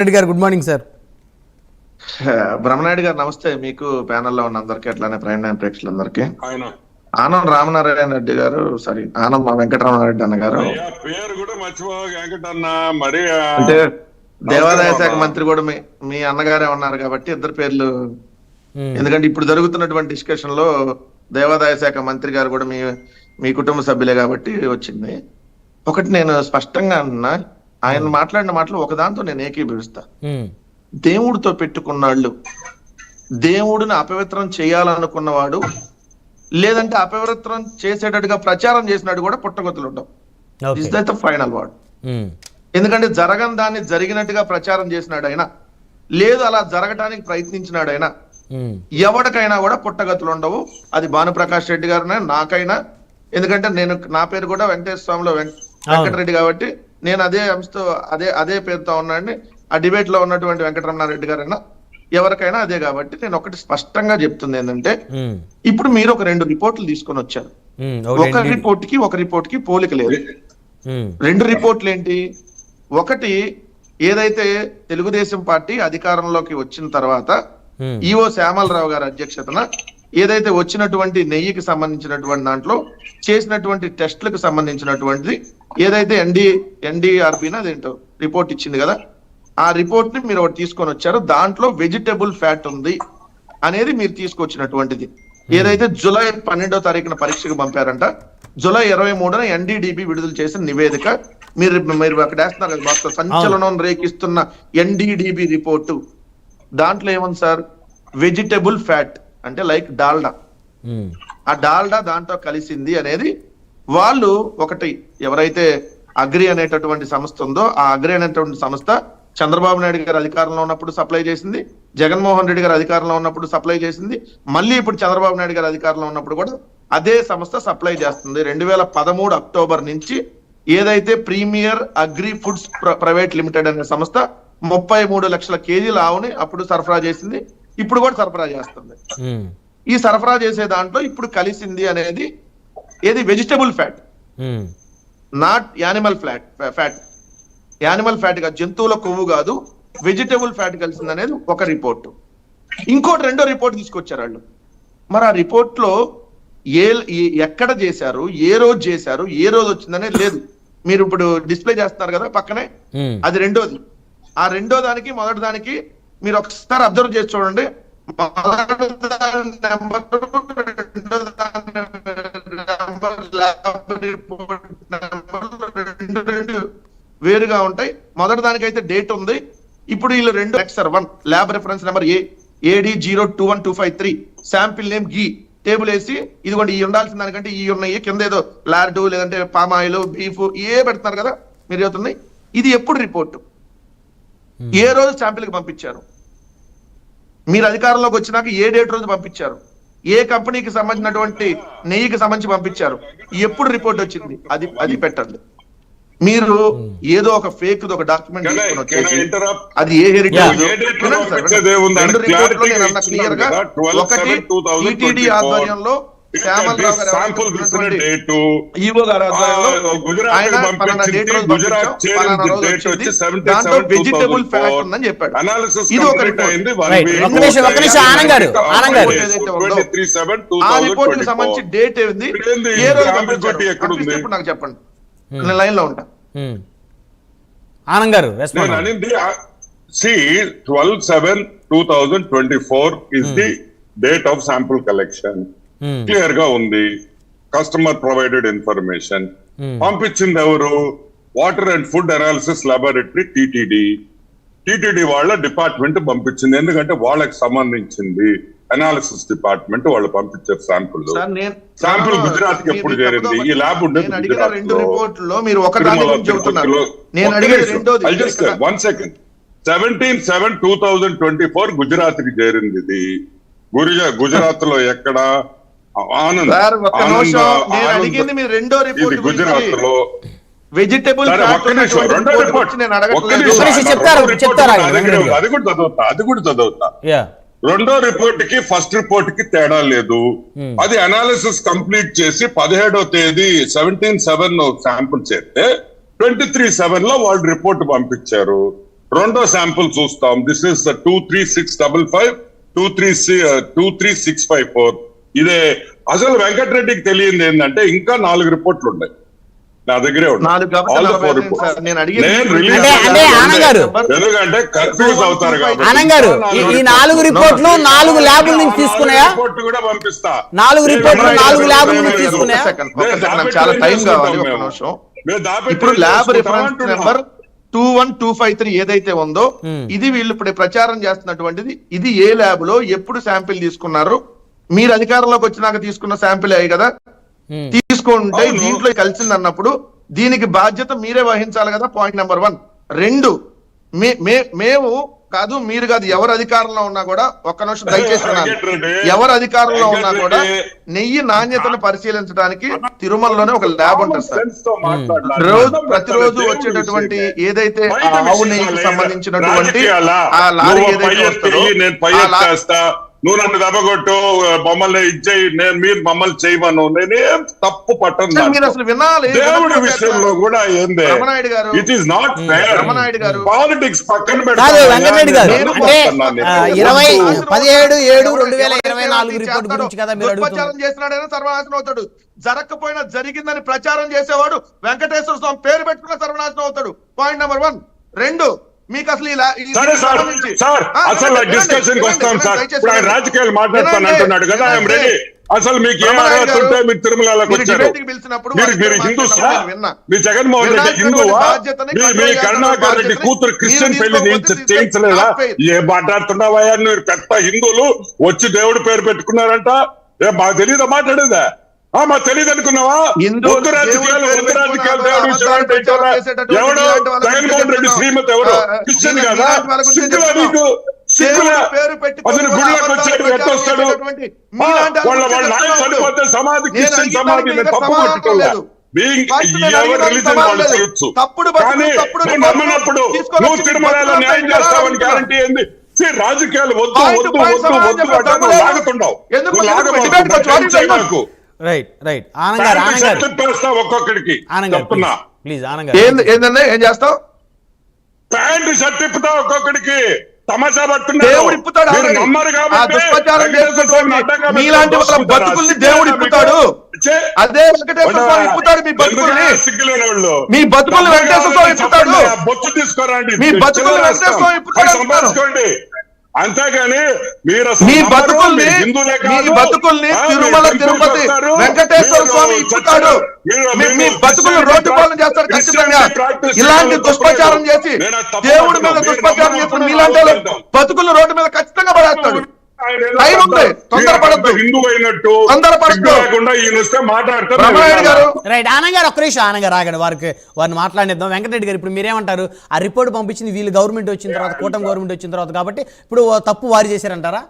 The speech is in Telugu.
రెడ్డి గారు గుడ్ మార్నింగ్ సార్. బ్రహ్మనాయుడు గారు నమస్తే. మీకు ప్యానెల్లో ఉన్న అందరికి అట్లానే ప్రైమ్ టైం ప్రేక్షకులందరికీ. ఆనం రామనారాయణ రెడ్డి గారు సారీ ఆనం వెంకటరామరెడ్డి అన్న గారు పేరు కూడా మర్చిపో వెంకటన్న. మరి అంటే దేవాదాయ శాఖ మంత్రి కూడా మీ అన్నగారే ఉన్నారు కాబట్టి ఇద్దరు పేర్లు, ఎందుకంటే ఇప్పుడు జరుగుతున్నటువంటి డిస్కషన్ లో దేవాదాయ శాఖ మంత్రి గారు కూడా మీ కుటుంబ సభ్యులే కాబట్టి వచ్చింది. ఒకటి నేను స్పష్టంగా అన్నా, ఆయన మాట్లాడిన మాటలు ఒకదాంతో నేను ఏకీభవిస్తా. దేవుడితో పెట్టుకున్నాళ్ళు, దేవుడిని అపవిత్రం చేయాలనుకున్నవాడు లేదంటే అపవిత్రం చేసేటట్టుగా ప్రచారం చేసినాడు కూడా పుట్టగొత్తులు ఉండవు. Is that the final word. ఎందుకంటే జరగని దాన్ని జరిగినట్టుగా ప్రచారం చేసినాడు అయినా, లేదు అలా జరగటానికి ప్రయత్నించినాడు అయినా, ఎవరికైనా కూడా పుట్టగతులు ఉండవు. అది భానుప్రకాష్ రెడ్డి గారినే నాకైనా, ఎందుకంటే నా పేరు కూడా వెంకటేశ్వర స్వామిలో వెంకటరెడ్డి కాబట్టి నేను అదే అంశతో అదే పేరుతో ఉన్నాండి. ఆ డిబేట్ లో ఉన్నటువంటి వెంకటరమణారెడ్డి గారైనా ఎవరికైనా అదే కాబట్టి నేను ఒకటి స్పష్టంగా చెప్తుంది ఏంటంటే, ఇప్పుడు మీరు ఒక 2 రిపోర్ట్లు తీసుకొని వచ్చారు. ఒక రిపోర్ట్ కి పోలిక లేదు. 2 రిపోర్ట్లు ఏంటి? ఒకటి ఏదైతే తెలుగుదేశం పార్టీ అధికారంలోకి వచ్చిన తర్వాత ఈవో శ్యామలరావు గారి అధ్యక్షతన ఏదైతే వచ్చినటువంటి నెయ్యికి సంబంధించినటువంటి దాంట్లో చేసినటువంటి టెస్ట్లకు సంబంధించినటువంటిది ఏదైతే ఎన్డీఆర్బీ అదేంటో రిపోర్ట్ ఇచ్చింది కదా, ఆ రిపోర్ట్ ని మీరు ఒకటి తీసుకొని వచ్చారు. దాంట్లో వెజిటబుల్ ఫ్యాట్ ఉంది అనేది మీరు తీసుకొచ్చినటువంటిది. ఏదైతే జూలై 12వ తారీఖున పరీక్షకు పంపారంట, జూలై 23న ఎన్డీడీబీ విడుదల చేసిన నివేదిక మీరు అక్కడ వేస్తున్నారు కదా బాక్స్, సంచలనం రేకిస్తున్న ఎన్డీడీబీ రిపోర్టు. దాంట్లో ఏముంది సార్? వెజిటబుల్ ఫ్యాట్ అంటే లైక్ డాల్డా, ఆ డాల్డా దాంట్లో కలిసింది అనేది వాళ్ళు ఒకటి ఎవరైతే అగ్రి అనేటటువంటి సంస్థ ఉందో, ఆ అగ్రి అనేటువంటి సంస్థ చంద్రబాబు నాయుడు గారు అధికారంలో ఉన్నప్పుడు సప్లై చేసింది, జగన్మోహన్ రెడ్డి గారు అధికారంలో ఉన్నప్పుడు సప్లై చేసింది, మళ్ళీ ఇప్పుడు చంద్రబాబు నాయుడు గారు అధికారంలో ఉన్నప్పుడు కూడా అదే సంస్థ సప్లై చేస్తుంది. 2013 అక్టోబర్ నుంచి ఏదైతే premier agri foods private limited అనే సంస్థ 33 లక్షల కేజీల ఆవుని అప్పుడు సరఫరా చేసింది, ఇప్పుడు కూడా సరఫరా చేస్తుంది. ఈ సరఫరా చేసే దాంట్లో ఇప్పుడు కలిసింది అనేది ఏది? Vegetable fat, not animal fat. Animal fat కాదు, జంతువుల కొవ్వు కాదు, వెజిటబుల్ ఫ్యాట్ కలిసింది అనేది ఒక రిపోర్ట్. ఇంకోటి 2వ రిపోర్ట్ తీసుకొచ్చారు వాళ్ళు. మరి ఆ రిపోర్ట్ లో ఎక్కడ చేశారు, ఏ రోజు చేశారు, ఏ రోజు వచ్చిందనేది లేదు. మీరు ఇప్పుడు డిస్ప్లే చేస్తున్నారు కదా పక్కనే, అది 2వది. ఆ 2వ దానికి మొదటి దానికి మీరు ఒకసారి అబ్జర్వ్ చేసి చూడండి. వేరుగా ఉంటాయి. మొదటి దానికైతే డేట్ ఉంది. ఇప్పుడు వీళ్ళు 2 lab reference number AD021253 sample name గీ టేబుల్ వేసి ఇదిగోండి ఈ ఉండాల్సిన దానికంటే ఈ ఉన్నాయి, కింద ఏదో లార్డు లేదంటే పామ్ ఆయిల్ బీఫ్ పెడుతున్నారు కదా మీరు చెబుతుంది. ఇది ఎప్పుడు రిపోర్టు, ఏ రోజు శాంపిల్ కి పంపించారు, మీరు అధికారంలోకి వచ్చినాక ఏ డేట్ రోజు పంపించారు, ఏ కంపెనీకి సంబంధించినటువంటి నెయ్యికి సంబంధించి పంపించారు, ఎప్పుడు రిపోర్ట్ వచ్చింది, అది పెట్టండి. మీరు ఏదో ఒక ఫేక్ ఒక డాక్యుమెంట్ తీసుకొని వచ్చేసి అది ఏ హెరిటేజ్ క్లియర్ గా ఒకటి టీటీడీ ఆధ్వర్యంలో శ్యామలరావు గారు ఈవో గారి ఆధ్వర్యంలో ఆయన పలానా డేట్ రోజు పంపించాం, దాంట్లో వెజిటబుల్ ఫ్యాట్ ఉందని చెప్పాడు. ఇది ఒక రిపోర్ట్. ఆ రిపోర్ట్ కి సంబంధించి డేట్ ఏంది, ఏ రోజు పంపించారు నాకు చెప్పండి, నేను లైన్ లో ఉంటా. ఆనంద్ గారు 12/7/2024 is the date of sample collection. Clear గా ఉంది. Customer provided information. పంపించింది ఎవరు? Water and food analysis laboratory TTD వాళ్ళ డిపార్ట్మెంట్ పంపించింది. ఎందుకంటే వాళ్ళకి సంబంధించింది అనాలిసిస్ డిపార్ట్మెంట్ వాళ్ళు పంపించారు శాంపుల్. శాంపుల్ గుజరాత్ కి ఎప్పుడు చేరింది? ఈ ల్యాబ్ ఉండేది గుజరాత్ లో. 17/7/2024 గుజరాత్ కి చేరింది. ఇది గుజరాత్ లో ఎక్కడ? ఆనంద్ గుజరాత్ లో వెజిటబుల్ అది కూడా చదువుతా. 2వ రిపోర్ట్ కి ఫస్ట్ రిపోర్ట్ కి తేడా లేదు. అది అనాలిసిస్ కంప్లీట్ చేసి 17వ తేదీ 17/7 శాంపుల్ చేస్తే 23/7 లో వాళ్ళు రిపోర్ట్ పంపించారు. రెండో శాంపుల్ చూస్తాం. This is 23655 23654. ఇదే అసలు వెంకటరెడ్డికి తెలియంది ఏంటంటే ఇంకా 4 రిపోర్ట్లు ఉన్నాయి నా దగ్గరే ఉన్నాయి. అంటే ఆనంద్ గారు, ఎందుకంటే కన్ఫ్యూజ్ అవుతారు ఆనంద్ గారు, ఈ 4 రిపోర్ట్లు 4 ల్యాబుల నుంచి తీసుకున్నాయా? రిపోర్ట్ కూడా పంపిస్తా. 4 రిపోర్ట్లు 4 ల్యాబుల నుంచి తీసుకున్నాయా? చాలా టైం కావాలి, ఒక నిమిషం. ఇప్పుడు ల్యాబ్ రిఫరెన్స్ నెంబర్ 21253 ఏదైతే ఉందో ఇది వీళ్ళు ఇప్పుడు ప్రచారం చేస్తున్నటువంటిది. ఇది ఏ ల్యాబ్ లో ఎప్పుడు శాంపిల్ తీసుకున్నారు? మీరు అధికారంలోకి వచ్చినాక తీసుకున్న శాంపిల్ అయ్యి కదా, తీసుకుంటే దీంట్లో కలిసింది అన్నప్పుడు దీనికి బాధ్యత మీరే వహించాలి కదా. Point number 1. 2, మేము కాదు, మీరు కాదు, ఎవరు అధికారంలో ఉన్నా కూడా, ఒక్క నిమిషం దయచేసి ఎవరు అధికారంలో ఉన్నా కూడా నెయ్యి నాణ్యతను పరిశీలించడానికి తిరుమలలోనే ఒక ల్యాబ్ ఉంటుంది సార్. ప్రతిరోజు వచ్చేటటువంటి ఏదైతే ఆవు నెయ్యికి సంబంధించినటువంటి ఆ లారీ ఏదైతే వస్తుందో, నువ్వు నన్ను దెబ్బకొట్టు, మమ్మల్ని ఇచ్చేయి, మీరు మమ్మల్ని చేయమను, నేనేం తప్పు పట్టను. మీరు అసలు వినాలి. దేవుడి విషయంలో కూడా ఏంది, రమణాయుడు గారు, it is not fair. Ramanaidu గారు, పాలిటిక్స్ పక్కన వెంకటరెడ్డి గారు, అంటే 17/7/2024 రిపోర్ట్ గురించి కదా మీరు ప్రచారం చేసినాడైనా సర్వనాశనం అవుతాడు. జరగకపోయినా జరిగిందని ప్రచారం చేసేవాడు వెంకటేశ్వర స్వామి పేరు పెట్టుకున్న సర్వనాశనం అవుతాడు. Point number 1. 2, మీకు అసలు అసలు డిస్కషన్ వస్తాం సార్. ఇప్పుడు ఆయన రాజకీయాలు మాట్లాడతాను అంటున్నాడు కదా, ఐఎమ్ రెడీ. అసలు మీకు ఏ అర్హత ఉంటే మీరు తిరుమలలోకి వచ్చారు? మీరు హిందూ సార్, మీ జగన్మోహన్ రెడ్డి హిందువా? మీ కరుణాకర్ రెడ్డి కూతురు క్రిస్టియన్ పెళ్లి చేయించలేదా? ఏ మాట్లాడుతున్నావా? మీరు పెద్ద హిందువులు వచ్చి దేవుడు పేరు పెట్టుకున్నారంట. మాకు తెలియదా మాట్లాడేదా? మాకు తెలియదు అనుకున్నావా? వద్దు రాజకీయాలు, వద్దు రాజకీయాలు. ఎవడు జగన్మోహన్ రెడ్డి శ్రీమతి ఎవరు? క్రిస్టియన్ కదా? సిగ్గులా నీకు? సిగ్గులా? అసలు గుళ్ళకి వచ్చాడు, ఎట్టొస్తాడు? వాళ్ళ నాయన చనిపోతే సమాధి క్రిస్టియన్ సమాధి, నేను తప్పు పెట్టుకోలేదు. ఎవరు రిలీజన్ వాళ్ళు తెలుసు, కానీ నువ్వు నమ్మనప్పుడు నువ్వు తిరుమలలో న్యాయం చేస్తావని గ్యారంటీ ఏంది? రాజకీయాలు వద్దు వద్దు వద్దు వద్దు అంటే నువ్వు లాగుతున్నావు. నువ్వు లాగబాకు. రైట్ ఆనంద్ గారు, ఒక్కొక్కడికి చెప్తున్నా. ప్లీజ్ ఆనంద్ గారు, ఏంటంటే ఏం చేస్తావు? ప్యాంటు షర్ట్ ఇప్పుతావు ఒక్కొక్కడికి. తమాషా పడుతున్నాడు. దేవుడు ఇప్పుతాడు. మీలాంటి వాళ్ళ బతుకుల్ని దేవుడు ఇప్పుతాడు. అదే వెంకటేశ్వర స్వామి ఇప్పుతాడు మీ బతుకుల్ని. సిగ్గులేని వాళ్ళు మీ బతుకుల్ని వెంకటేశ్వర స్వామి ఇప్పుతాడు. బొచ్చు తీసుకోరండి, మీ బతుకుల్ని వెంకటేశ్వర స్వామి ఇప్పుతాడు. సంపాదించుకోండి. అంతేగాని మీరు మీ బతుకుల్ని తిరుమల తిరుపతి వెంకటేశ్వర స్వామి ఇప్పుతాడు. మీ బతుకులు రోడ్డు పాలన చేస్తాడు ఖచ్చితంగా. ఇలాంటి దుష్ప్రచారం చేసి, దేవుడి మీద దుష్ప్రచారం చేసిన మీలాంటి బతుకులు రోడ్డు మీద ఖచ్చితంగా పడేస్తాడు. ఆనంద్ గారు, ఒక్క నిమిషం ఆనంద్ గారు ఆగండి, వారిని మాట్లాడిద్దాం. వెంకటరెడ్డి గారు, ఇప్పుడు మీరేమంటారు? ఆ రిపోర్ట్ పంపించింది వీళ్ళు గవర్నమెంట్ వచ్చిన తర్వాత, కూటమి గవర్నమెంట్ వచ్చిన తర్వాత, కాబట్టి ఇప్పుడు తప్పు వారు చేశారంటారా?